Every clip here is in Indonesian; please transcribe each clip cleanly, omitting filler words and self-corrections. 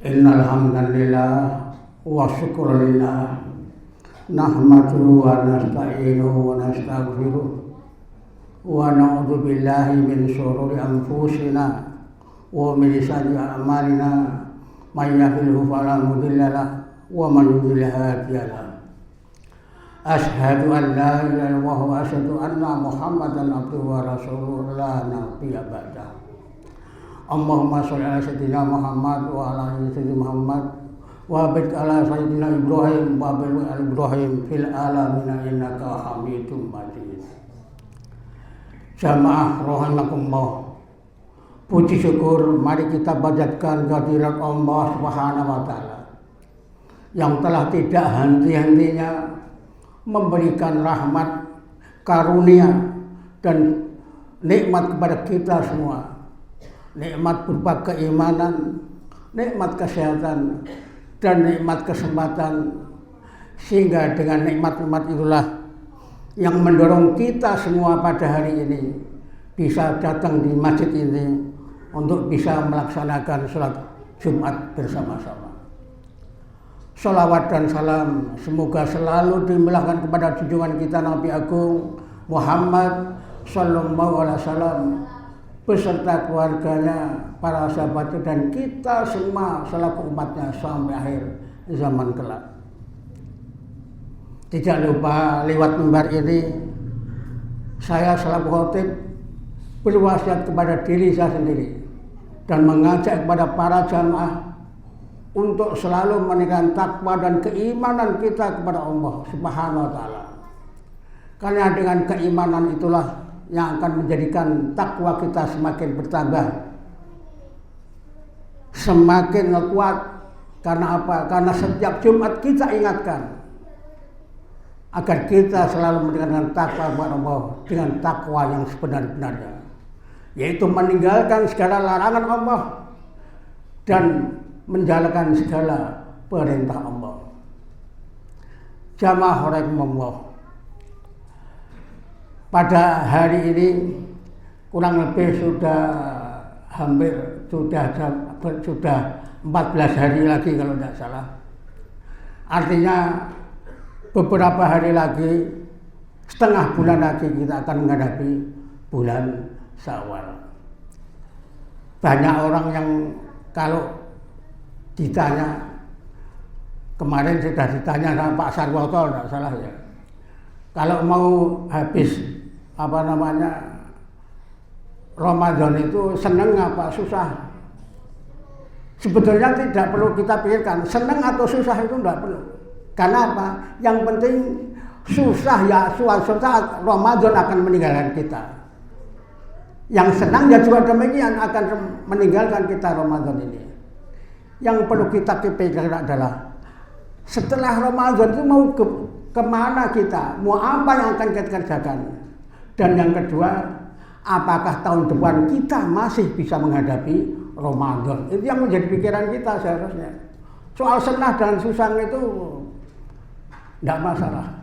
Innal hamdalillah wa syukrulillah nahmaduhu wa nasta'inuhu wa nastaghfiruh wa na'udzu billahi min syururi anfusina wa min sayyiati a'malina may yahdihillahu fala mudilla lahu wa man yudlil fala hadiya lahu. Asyhadu an la ilaha illallah wa asyhadu anna Muhammadan abduhu wa rasuluhu la nabiyya ba'dahu. Allahumma sholli ala sayyidina Muhammad wa ala ali sayyidina Muhammad wa barik ala sayyidina Ibrahim wa barik ala Ibrahim fil alamin innaka Hamidum Majid. Jamaah rahimakumullah. Puji syukur mari kita panjatkan kehadirat Allah Subhanahu wa taala yang telah tidak henti-hentinya memberikan rahmat, karunia dan nikmat kepada kita semua. Nikmat berupa keimanan, nikmat kesehatan, dan nikmat kesempatan, sehingga dengan nikmat-nikmat itulah yang mendorong kita semua pada hari ini bisa datang di masjid ini untuk bisa melaksanakan sholat Jumat bersama-sama. Sholawat dan salam semoga selalu dimulahkan kepada junjungan kita Nabi Agung Muhammad Sallallahu Alaihi Wasallam beserta keluarganya, para sahabatnya, dan kita semua selaku umatnya sampai akhir zaman kelak. Tidak lupa lewat mimbar ini saya selaku khotib berwasiat kepada diri saya sendiri dan mengajak kepada para jamaah untuk selalu meningkatkan takwa dan keimanan kita kepada Allah Subhanahu wa taala. Karena dengan keimanan itulah yang akan menjadikan takwa kita semakin bertambah, semakin kuat. Karena apa? Karena setiap Jumat kita ingatkan agar kita selalu meningkatkan takwa kepada Allah dengan takwa yang sebenar-benarnya, yaitu meninggalkan segala larangan Allah dan menjalankan segala perintah Allah. Jamaah rahimakumullah. Pada hari ini kurang lebih sudah 14 hari lagi kalau tidak salah. Artinya beberapa hari lagi, setengah bulan lagi kita akan menghadapi bulan Syawal. Banyak orang yang kalau ditanya, kemarin sudah ditanya sama Pak Sarwoto, tidak salah ya, kalau mau habis Ramadan itu seneng apa susah? Sebetulnya tidak perlu kita pikirkan seneng atau susah, itu tidak perlu. Karena apa? Yang penting susah ya suatu saat Ramadan akan meninggalkan kita. Yang senang ya juga demikian akan meninggalkan kita Ramadan ini. Yang perlu kita pikirkan adalah setelah Ramadan itu mau kemana kita, mau apa yang akan kita kerjakan. Dan yang kedua, apakah tahun depan kita masih bisa menghadapi Ramadan? Itu yang menjadi pikiran kita seharusnya. Soal senang dan susah itu tidak masalah.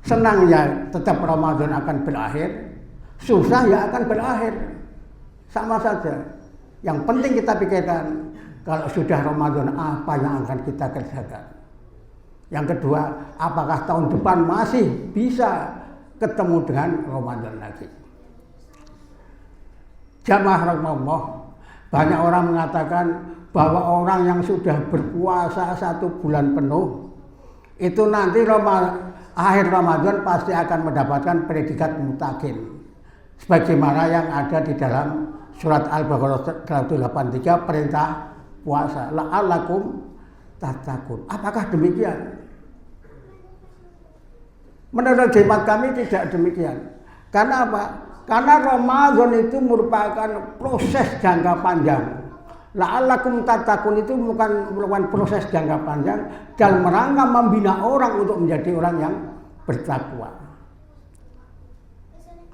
Senang ya tetap Ramadan akan berakhir, susah ya akan berakhir, sama saja. Yang penting kita pikirkan kalau sudah Ramadan apa yang akan kita kerjakan. Yang kedua, apakah tahun depan masih bisa ketemu dengan Ramadan lagi. Jamaah rahimakumullah, banyak orang mengatakan bahwa orang yang sudah berpuasa 1 bulan penuh itu nanti akhir Ramadan pasti akan mendapatkan predikat mutakin, sebagaimana yang ada di dalam surat Al-Baqarah 183 perintah puasa, la'allakum tattaqun. Apakah demikian? Menurut hemat kami tidak demikian. Karena apa? Karena Ramadan itu merupakan proses jangka panjang. La'allakum tattaqun itu merupakan proses jangka panjang dalam rangka membina orang untuk menjadi orang yang bertakwa.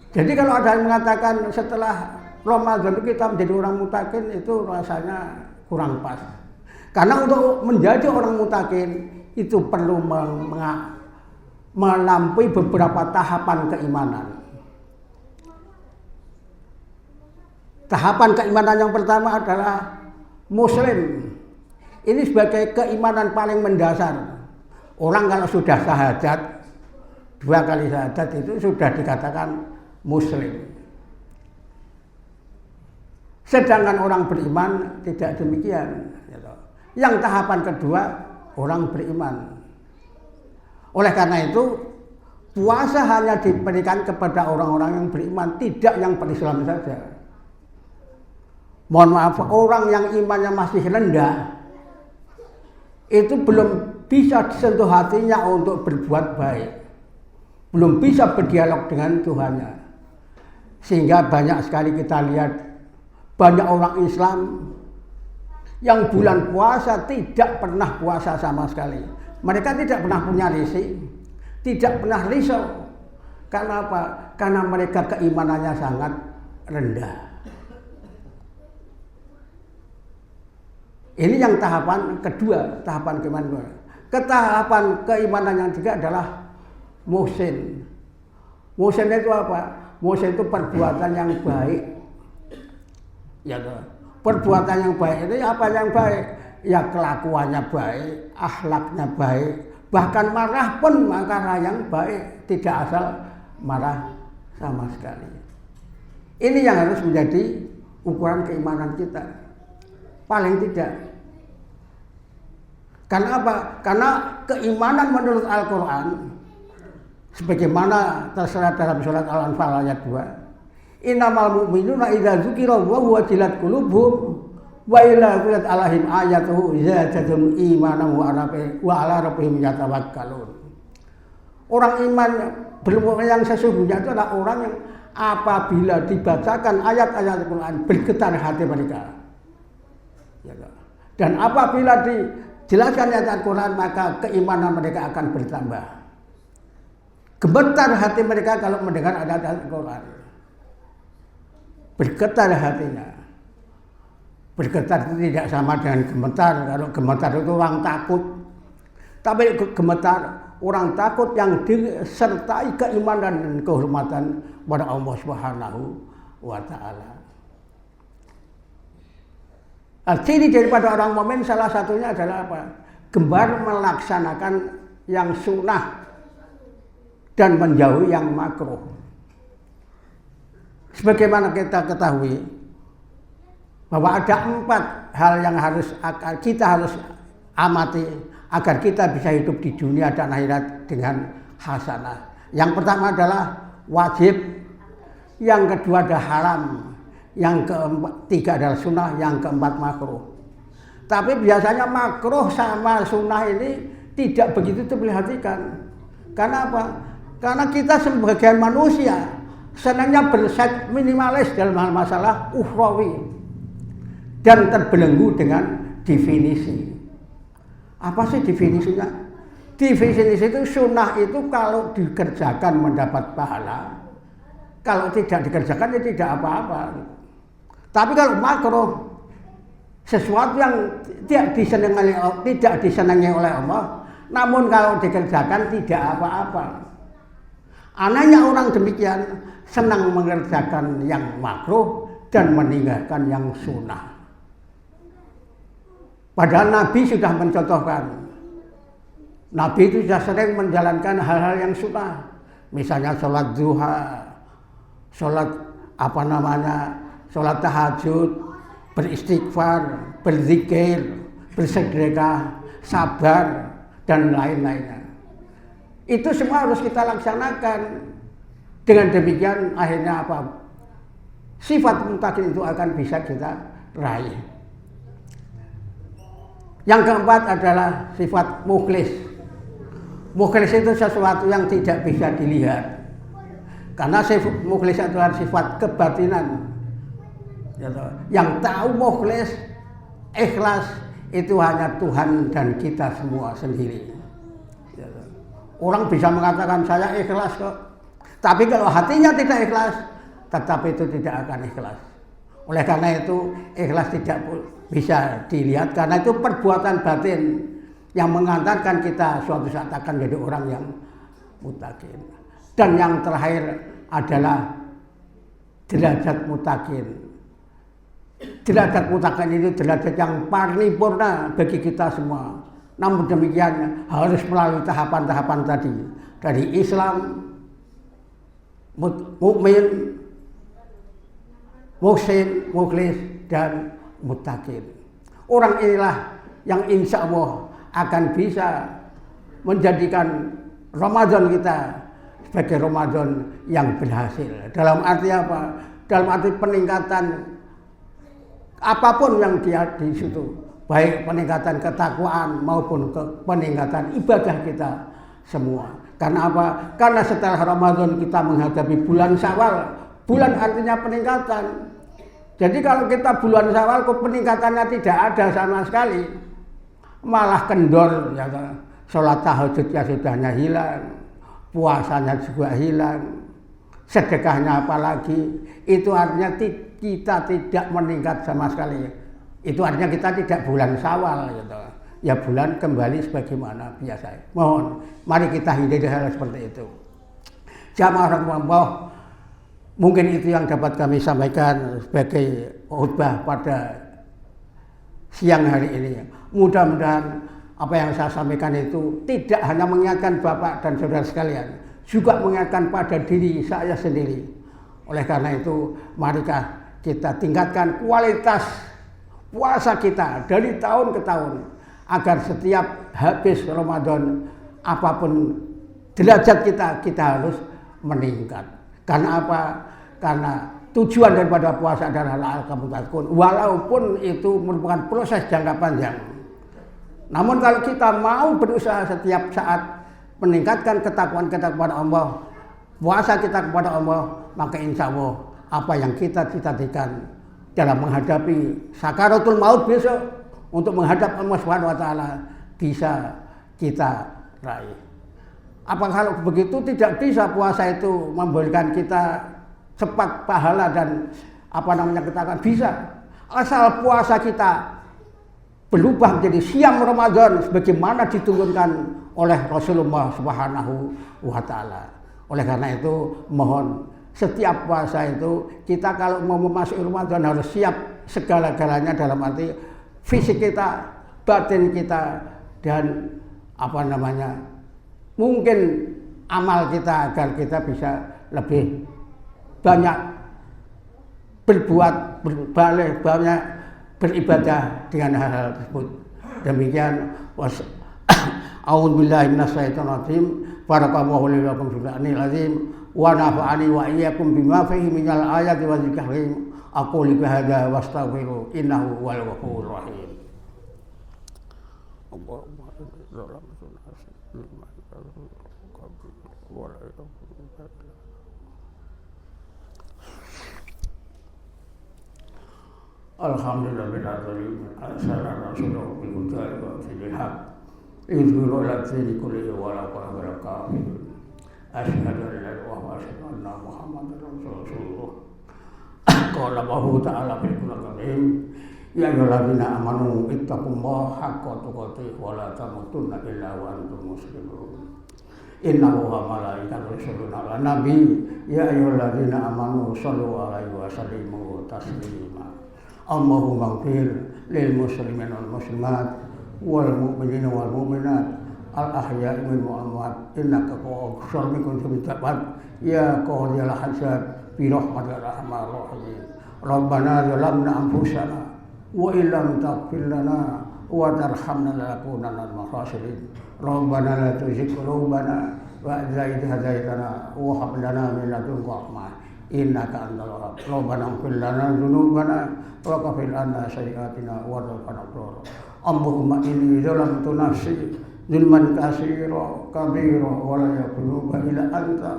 Jadi kalau ada yang mengatakan setelah Ramadan itu kita menjadi orang mutakin, itu rasanya kurang pas. Karena untuk menjadi orang mutakin itu perlu melampaui beberapa tahapan keimanan. Tahapan keimanan yang pertama adalah Muslim. Ini sebagai keimanan paling mendasar. Orang kalau sudah syahadat, 2 kali syahadat itu sudah dikatakan Muslim. Sedangkan orang beriman tidak demikian. Yang tahapan kedua, orang beriman. Oleh karena itu, puasa hanya diberikan kepada orang-orang yang beriman, tidak yang berislam saja. Mohon maaf, orang yang imannya masih rendah, itu belum bisa disentuh hatinya untuk berbuat baik. Belum bisa berdialog dengan Tuhannya. Sehingga banyak sekali kita lihat, banyak orang Islam yang bulan puasa tidak pernah puasa sama sekali. Mereka tidak pernah punya risih, tidak pernah risau. Karena apa? Karena mereka keimanannya sangat rendah. Ini yang tahapan kedua, tahapan keimanan. Ketahapan keimanan yang ketiga adalah muhsin. Muhsin itu apa? Muhsin itu perbuatan yang baik. Ya, perbuatan yang baik itu apa yang baik? Ya kelakuannya baik, akhlaknya baik, bahkan marah pun marah yang baik, tidak asal marah sama sekali. Ini yang harus menjadi ukuran keimanan kita. Paling tidak. Karena apa? Karena keimanan menurut Al-Quran, sebagaimana terserah dalam surat Al-Anfal ayat 2, innamal mu'minuna idza dzukirallahu wajilat qulubuhum wa idza tuliyat alaihim ayatuhu zadatuhum imanan wa ala rabbihim yatawakkalun. Orang iman berilmu yang sesungguhnya itu adalah orang yang apabila dibacakan ayat-ayat Al-Quran bergetar hati mereka. Dan apabila dijelaskan ayat Al-Quran maka keimanan mereka akan bertambah. Gemetar hati mereka kalau mendengar ayat Al-Quran. Bergetar hatinya. Bergetar itu tidak sama dengan gemetar. Kalau gemetar itu orang takut. Tapi gemetar orang takut yang disertai keimanan dan kehormatan pada Allah Subhanahu wa Ta'ala. Ciri daripada orang mukmin salah satunya adalah apa? Gemar melaksanakan yang sunnah dan menjauhi yang makruh. Sebagaimana kita ketahui bahwa ada 4 hal yang kita harus amati agar kita bisa hidup di dunia dan akhirat dengan hasanah. Yang pertama adalah wajib, yang kedua adalah haram, yang ketiga adalah sunnah, yang keempat makruh. Tapi biasanya makruh sama sunnah ini tidak begitu diperhatikan. Karena apa? Karena kita sebagai manusia senangnya bersek minimalis dalam hal masalah ukhrawi dan terbelenggu dengan definisi. Apa sih definisinya? Definisi itu sunnah itu kalau dikerjakan mendapat pahala, kalau tidak dikerjakan ya tidak apa-apa. Tapi kalau makruh, sesuatu yang tidak disenangi oleh Allah, namun kalau dikerjakan tidak apa-apa. Anehnya orang demikian senang mengerjakan yang makruh dan meninggalkan yang sunnah. Padahal Nabi sudah mencontohkan. Nabi itu sudah sering menjalankan hal-hal yang sunnah. Misalnya sholat duha, sholat sholat tahajud, beristighfar, berzikir, bersedekah, sabar, dan lain-lainnya. Itu semua harus kita laksanakan. Dengan demikian akhirnya apa? Sifat muttaqin itu akan bisa kita raih. Yang keempat adalah sifat mukhlis. Mukhlis itu sesuatu yang tidak bisa dilihat. Karena mukhlis adalah sifat kebatinan. Yang tahu mukhlis, ikhlas itu hanya Tuhan dan kita semua sendiri. Orang bisa mengatakan saya ikhlas kok, tapi kalau hatinya tidak ikhlas, tetap itu tidak akan ikhlas. Oleh karena itu ikhlas tidak bisa dilihat karena itu perbuatan batin yang mengantarkan kita suatu saat akan menjadi orang yang muttaqin. Dan yang terakhir adalah derajat muttaqin. Derajat muttaqin itu derajat yang paripurna bagi kita semua. Namun demikian harus melalui tahapan-tahapan tadi, dari Islam, mukmin, muhsin, mukhlis, dan muttaqin. Orang inilah yang insya Allah akan bisa menjadikan Ramadan kita sebagai Ramadan yang berhasil. Dalam arti apa? Dalam arti peningkatan apapun yang dia di situ, baik peningkatan ketakwaan maupun peningkatan ibadah kita semua. Karena apa? Karena setelah Ramadan kita menghadapi bulan Syawal. Bulan artinya peningkatan. Jadi kalau kita bulan Syawal kok peningkatannya tidak ada sama sekali, malah kendor, ya, sholat tahajudnya sudahnya hilang, puasanya juga hilang, sedekahnya apalagi, itu artinya kita tidak meningkat sama sekali. Itu artinya kita tidak bulan Syawal, gitu. Ya bulan kembali sebagaimana biasa. Mohon, mari kita hindari hal seperti itu. Jamaah rahmatullah, mungkin itu yang dapat kami sampaikan sebagai khutbah pada siang hari ini. Mudah-mudahan apa yang saya sampaikan itu tidak hanya mengingatkan Bapak dan saudara sekalian, juga mengingatkan pada diri saya sendiri. Oleh karena itu, marikah kita tingkatkan kualitas puasa kita dari tahun ke tahun, agar setiap habis Ramadan, apapun derajat kita harus meningkat. Karena apa? Karena tujuan daripada puasa adalah la'allakum tattaqun, walaupun itu merupakan proses jangka panjang. Namun kalau kita mau berusaha setiap saat meningkatkan ketakwaan kita kepada Allah, puasa kita kepada Allah, maka insya Allah apa yang kita cita-citakan dalam menghadapi sakaratul maut besok, untuk menghadap Allah Subhanahu wa taala, bisa kita raih. Apa kalau begitu tidak bisa puasa itu memberikan kita cepat pahala dan kita akan bisa? Asal puasa kita berubah menjadi siam Ramadan sebagaimana diturunkan oleh Rasulullah Subhanahu wa taala. Oleh karena itu, mohon setiap puasa itu kita kalau mau memasuki Ramadan harus siap segala-galanya, dalam arti fisik kita, batin kita, dan mungkin amal kita, agar kita bisa lebih banyak berbuat, banyak beribadah dengan hal-hal tersebut. Demikian, a'udzubillahi minasyaitonir rajim. Barakallahu li wa lakum fil Qur'anil azim wa nafa'ani wa iyyakum bima fihi minal ayati wa dzikril hakim. Aqulu bihadza wa astaghfiru innahu huwal ghafurur rahim. Alhamdulillahirabbil alamin. Assalamu bil huda wa dinil haq. Idhuru ala dzini kulli wa la qabraka. Asyhadu an la ilaha illallah wa asyhadu anna Muhammadar rasulullah. Qala Allahu ta'ala fil Qur'anil ya ayyuhalladzina amanu ittaqullaha haqqa tuqatih wa la tamutunna illa wa antum muslimun. Innallaha wa malaikatahu yusholluna 'alan nabi ya ayyuhalladzina amanu shallu 'alaihi wa sallimu taslima. Allahumma ighfir lil muslimin wal muslimat wal mu'minin wal mu'minat al ahya'i minhum wal amwat innaka ghafurun ya qadiyal hajat bi rahmatika arhamar rahimin. Rabbana zalamna anfusana wa illam taghfir lana wa tarhamna lanakunanna minal khasirin. Rabbana la tuzigh qulubana ba'da idh hadaytana wa hab lana min ladunka rahmah innaka antal wahhab. Rabbana ighfir lana dzunubana wa kaffir anna sayyi'atina wa tawaffana abrar. Allahumma inni zalamtu nafsi zulman katsira kabira wa la yaghfiru illa anta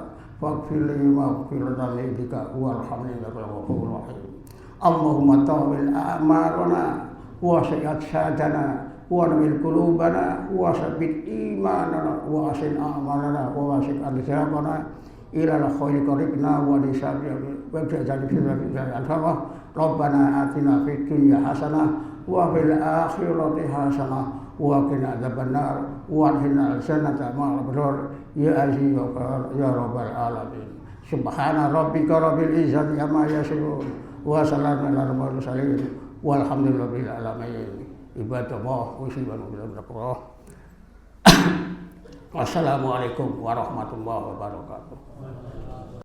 faghfir li maghfiratan rabbika warhamni innaka ghafurur rahim. Allahumma tawil a'marana wa sayyid sadana wa nabil qulubana wa sabbit imanana wa asin a'malana wa wasik al-jabana ila al-khairi qaribna wa lisabri wa jazal fi al-farah. Rabbana atina fid dunya hasanah wa fil akhirati hasanah wa qina adzabannar wa adkhilna al-jannata ma'al abrar ya aziz ya rabbal alamin. Subhana rabbika rabbil izzati amma yasifun wa salamun alal mursalin walhamdulillahi alamin. Ibadallah wa subhanallah. Wassalamualaikum warahmatullahi wabarakatuh.